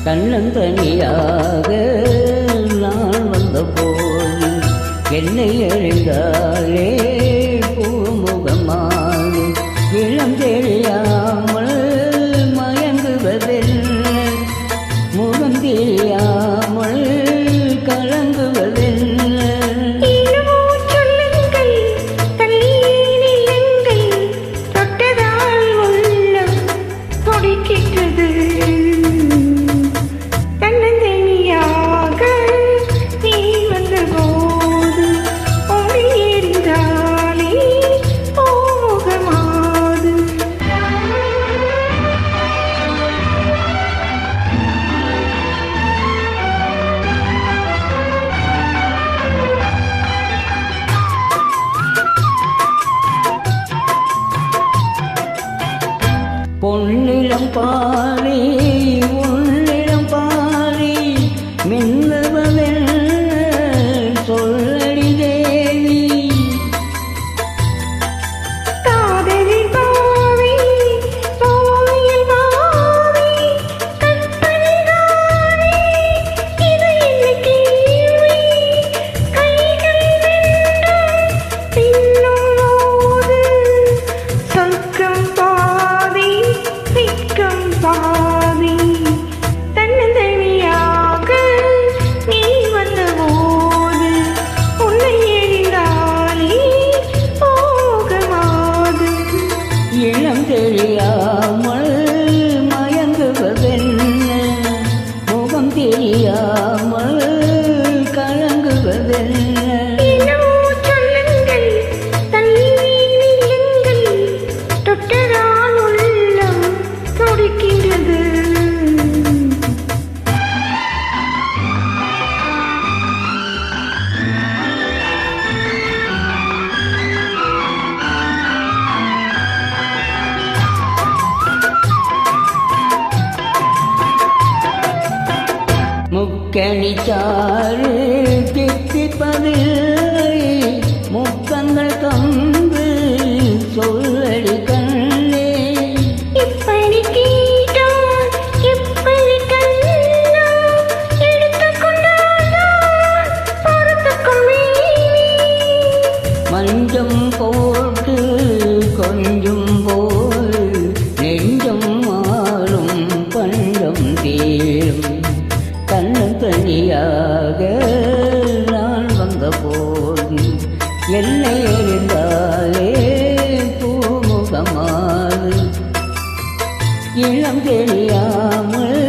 தன்னந்தனியாக நான் வந்தபோது என்னை அறிந்தாலே பூமுகமானே இளம் தெரியாமல் மயங்குவதென்ன முகம் தெரியாமல் கலங்குவதென்ன பொன்னிலம் பாரி உன்னிடம் பாரி மின்னுவதென்ன சொல்லடி தேவி காதலி பாவி தோழியில் பாவி கற்பனை தாவி இது என்ன கேள்வி கைகள் ரெண்டும் பின்னும் போது சொர்க்கம் பாதி தன்னந்தனியாக நீ வந்தபோது உன்னை எறிந்தாலே போகமாது இளம் தெரியாமல் மயங்குவதென்ன முகம் தெரியாமல் கலங்குவதென்ன முக்கணிச்சாறு தித்திப்பதில்லை முக்கங்கள் தந்து சொல்லடி கண்ணே இப்படி கேட்டால் எப்படி கண்ணா எடுத்துக்கொண்டால் பொறுத்துக்கும் மஞ்சம் போட்டு கொஞ்சம் போல் நெஞ்சம் மாறும் பஞ்சம் தீரும் தன்னந்தனியாக நான் வந்தபோது என்னை அறிந்தாலே பூமுகமாறு இளம் தெரியாமல்